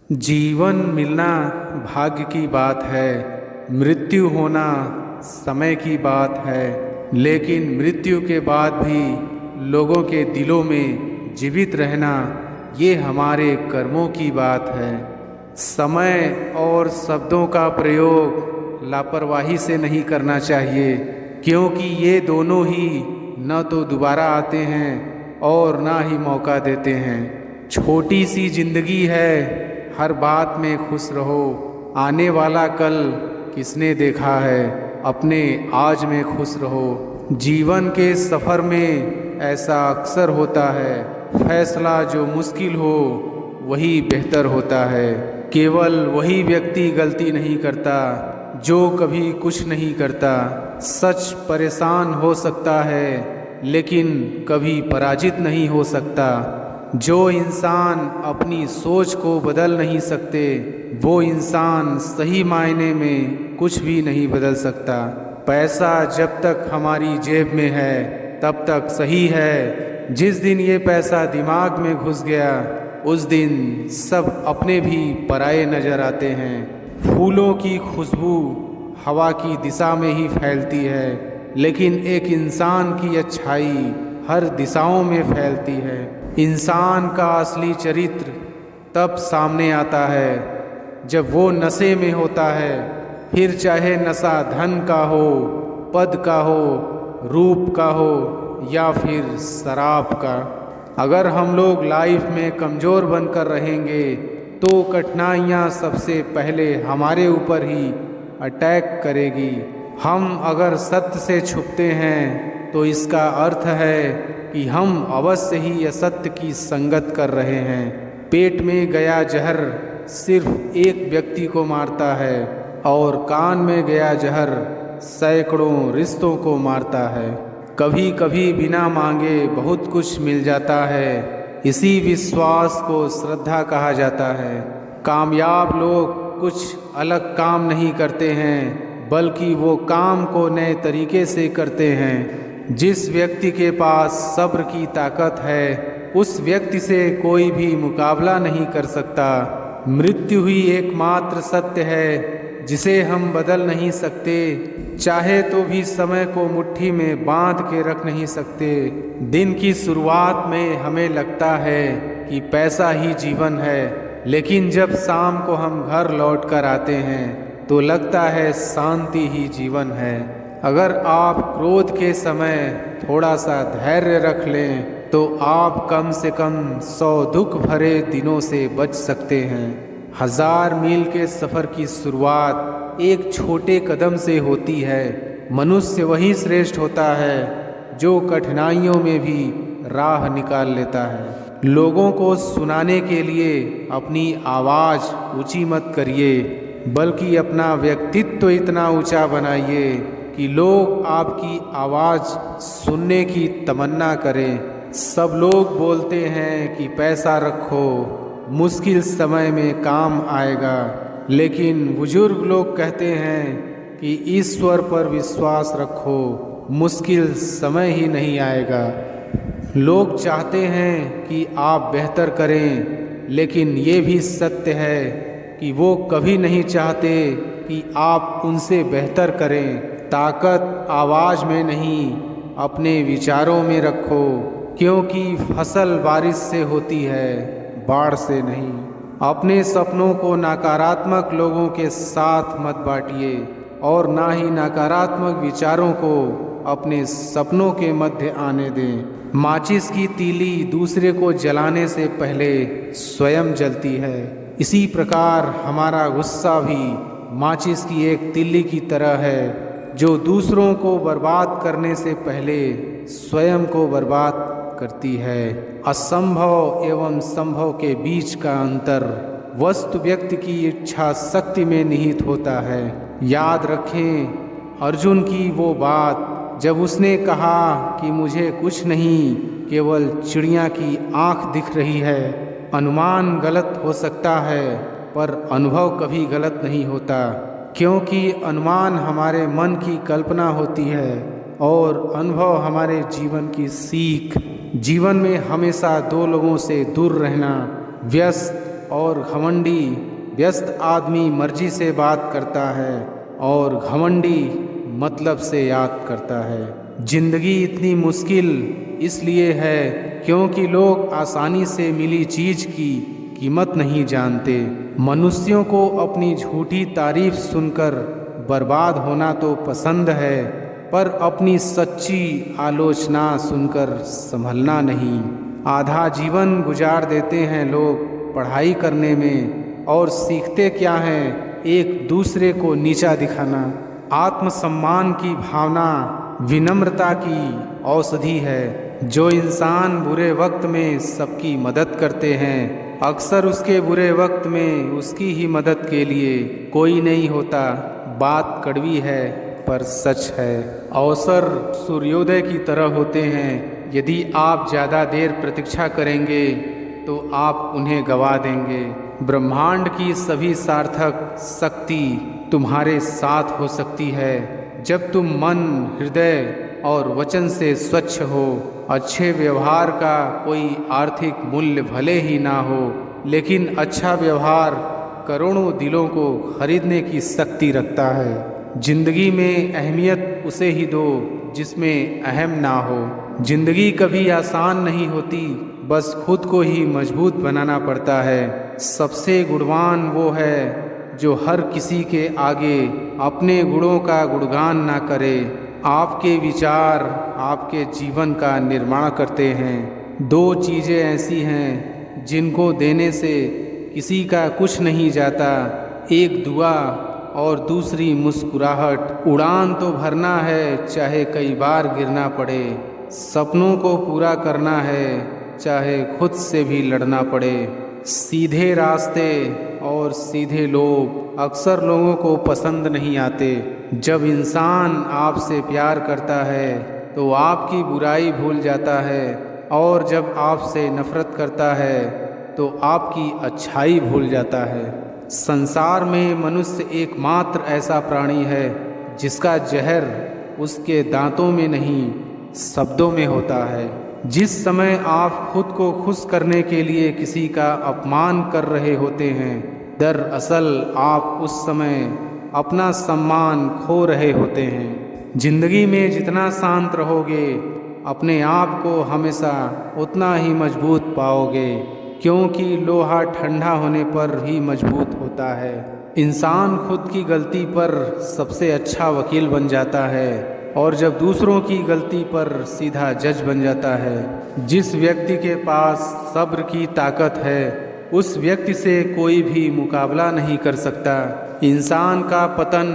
जीवन मिलना भाग्य की बात है, मृत्यु होना समय की बात है। लेकिन मृत्यु के बाद भी लोगों के दिलों में जीवित रहना, ये हमारे कर्मों की बात है। समय और शब्दों का प्रयोग लापरवाही से नहीं करना चाहिए, क्योंकि ये दोनों ही न तो दोबारा आते हैं और ना ही मौका देते हैं। छोटी सी जिंदगी है, हर बात में खुश रहो। आने वाला कल किसने देखा है, अपने आज में खुश रहो। जीवन के सफ़र में ऐसा अक्सर होता है, फैसला जो मुश्किल हो वही बेहतर होता है। केवल वही व्यक्ति गलती नहीं करता जो कभी कुछ नहीं करता। सच परेशान हो सकता है, लेकिन कभी पराजित नहीं हो सकता। जो इंसान अपनी सोच को बदल नहीं सकते, वो इंसान सही मायने में कुछ भी नहीं बदल सकता। पैसा जब तक हमारी जेब में है तब तक सही है। जिस दिन ये पैसा दिमाग में घुस गया, उस दिन सब अपने भी पराये नजर आते हैं। फूलों की खुशबू हवा की दिशा में ही फैलती है, लेकिन एक इंसान की अच्छाई हर दिशाओं में फैलती है। इंसान का असली चरित्र तब सामने आता है जब वो नशे में होता है, फिर चाहे नशा धन का हो, पद का हो, रूप का हो या फिर शराब का। अगर हम लोग लाइफ में कमज़ोर बनकर रहेंगे तो कठिनाइयाँ सबसे पहले हमारे ऊपर ही अटैक करेगी। हम अगर सत्य से छुपते हैं तो इसका अर्थ है कि हम अवश्य ही असत्य की संगत कर रहे हैं। पेट में गया जहर सिर्फ एक व्यक्ति को मारता है और कान में गया जहर सैकड़ों रिश्तों को मारता है। कभी कभी बिना मांगे बहुत कुछ मिल जाता है, इसी विश्वास को श्रद्धा कहा जाता है। कामयाब लोग कुछ अलग काम नहीं करते हैं, बल्कि वो काम को नए तरीके से करते हैं। जिस व्यक्ति के पास सब्र की ताकत है, उस व्यक्ति से कोई भी मुकाबला नहीं कर सकता। मृत्यु ही एकमात्र सत्य है जिसे हम बदल नहीं सकते, चाहे तो भी समय को मुट्ठी में बांध के रख नहीं सकते। दिन की शुरुआत में हमें लगता है कि पैसा ही जीवन है, लेकिन जब शाम को हम घर लौट कर आते हैं तो लगता है शांति ही जीवन है। अगर आप क्रोध के समय थोड़ा सा धैर्य रख लें तो आप कम से कम 100 दुख भरे दिनों से बच सकते हैं। 1000 मील के सफ़र की शुरुआत एक छोटे कदम से होती है। मनुष्य वही श्रेष्ठ होता है जो कठिनाइयों में भी राह निकाल लेता है। लोगों को सुनाने के लिए अपनी आवाज़ ऊंची मत करिए, बल्कि अपना व्यक्तित्व इतना ऊंचा बनाइए कि लोग आपकी आवाज़ सुनने की तमन्ना करें। सब लोग बोलते हैं कि पैसा रखो, मुश्किल समय में काम आएगा, लेकिन बुजुर्ग लोग कहते हैं कि ईश्वर पर विश्वास रखो, मुश्किल समय ही नहीं आएगा। लोग चाहते हैं कि आप बेहतर करें, लेकिन ये भी सत्य है कि वो कभी नहीं चाहते कि आप उनसे बेहतर करें। ताकत आवाज़ में नहीं, अपने विचारों में रखो, क्योंकि फसल बारिश से होती है, बाढ़ से नहीं। अपने सपनों को नकारात्मक लोगों के साथ मत बांटिए और ना ही नकारात्मक विचारों को अपने सपनों के मध्य आने दें। माचिस की तीली दूसरे को जलाने से पहले स्वयं जलती है। इसी प्रकार हमारा गुस्सा भी माचिस की एक तीली की तरह है, जो दूसरों को बर्बाद करने से पहले स्वयं को बर्बाद करती है। असंभव एवं संभव के बीच का अंतर वस्तु व्यक्ति की इच्छा शक्ति में निहित होता है। याद रखें अर्जुन की वो बात जब उसने कहा कि मुझे कुछ नहीं, केवल चिड़िया की आँख दिख रही है। अनुमान गलत हो सकता है, पर अनुभव कभी गलत नहीं होता, क्योंकि अनुमान हमारे मन की कल्पना होती है और अनुभव हमारे जीवन की सीख। जीवन में हमेशा दो लोगों से दूर रहना, व्यस्त और घमंडी। व्यस्त आदमी मर्जी से बात करता है और घमंडी मतलब से याद करता है। जिंदगी इतनी मुश्किल इसलिए है क्योंकि लोग आसानी से मिली चीज की कीमत नहीं जानते। मनुष्यों को अपनी झूठी तारीफ सुनकर बर्बाद होना तो पसंद है, पर अपनी सच्ची आलोचना सुनकर संभलना नहीं। आधा जीवन गुजार देते हैं लोग पढ़ाई करने में, और सीखते क्या हैं? एक दूसरे को नीचा दिखाना। आत्मसम्मान की भावना विनम्रता की औषधि है। जो इंसान बुरे वक्त में सबकी मदद करते हैं, अक्सर उसके बुरे वक्त में उसकी ही मदद के लिए कोई नहीं होता। बात कड़वी है पर सच है। अवसर सूर्योदय की तरह होते हैं। यदि आप ज़्यादा देर प्रतीक्षा करेंगे तो आप उन्हें गवा देंगे। ब्रह्मांड की सभी सार्थक शक्ति तुम्हारे साथ हो सकती है जब तुम मन, हृदय और वचन से स्वच्छ हो। अच्छे व्यवहार का कोई आर्थिक मूल्य भले ही ना हो, लेकिन अच्छा व्यवहार करोड़ों दिलों को खरीदने की शक्ति रखता है। जिंदगी में अहमियत उसे ही दो जिसमें अहम ना हो। जिंदगी कभी आसान नहीं होती, बस खुद को ही मजबूत बनाना पड़ता है। सबसे गुणवान वो है जो हर किसी के आगे अपने गुणों का गुणगान ना करे। आपके विचार आपके जीवन का निर्माण करते हैं। दो चीज़ें ऐसी हैं जिनको देने से किसी का कुछ नहीं जाता, एक दुआ और दूसरी मुस्कुराहट। उड़ान तो भरना है चाहे कई बार गिरना पड़े, सपनों को पूरा करना है चाहे खुद से भी लड़ना पड़े। सीधे रास्ते और सीधे लोग अक्सर लोगों को पसंद नहीं आते। जब इंसान आपसे प्यार करता है तो आपकी बुराई भूल जाता है, और जब आपसे नफरत करता है तो आपकी अच्छाई भूल जाता है। संसार में मनुष्य एकमात्र ऐसा प्राणी है जिसका जहर उसके दांतों में नहीं शब्दों में होता है। जिस समय आप खुद को खुश करने के लिए किसी का अपमान कर रहे होते हैं, दरअसल आप उस समय अपना सम्मान खो रहे होते हैं। जिंदगी में जितना शांत रहोगे, अपने आप को हमेशा उतना ही मजबूत पाओगे, क्योंकि लोहा ठंडा होने पर ही मजबूत होता है। इंसान खुद की गलती पर सबसे अच्छा वकील बन जाता है, और जब दूसरों की गलती पर सीधा जज बन जाता है। जिस व्यक्ति के पास सब्र की ताकत है, उस व्यक्ति से कोई भी मुकाबला नहीं कर सकता। इंसान का पतन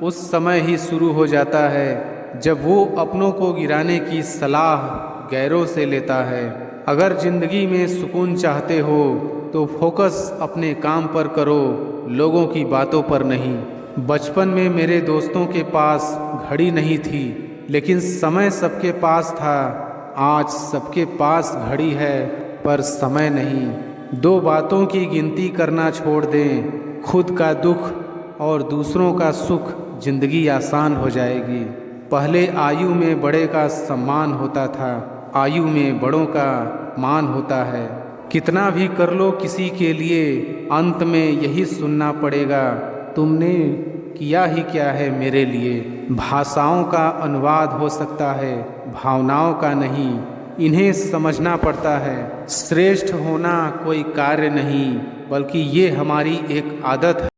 उस समय ही शुरू हो जाता है जब वो अपनों को गिराने की सलाह गैरों से लेता है। अगर जिंदगी में सुकून चाहते हो तो फोकस अपने काम पर करो, लोगों की बातों पर नहीं। बचपन में मेरे दोस्तों के पास घड़ी नहीं थी, लेकिन समय सबके पास था। आज सबके पास घड़ी है पर समय नहीं। दो बातों की गिनती करना छोड़ दें, खुद का दुख और दूसरों का सुख, जिंदगी आसान हो जाएगी। पहले आयु में बड़े का सम्मान होता था, आयु में बड़ों का मान होता है। कितना भी कर लो किसी के लिए, अंत में यही सुनना पड़ेगा, तुमने किया ही क्या है मेरे लिए। भाषाओं का अनुवाद हो सकता है, भावनाओं का नहीं। इन्हें समझना पड़ता है। श्रेष्ठ होना कोई कार्य नहीं, बल्कि ये हमारी एक आदत है।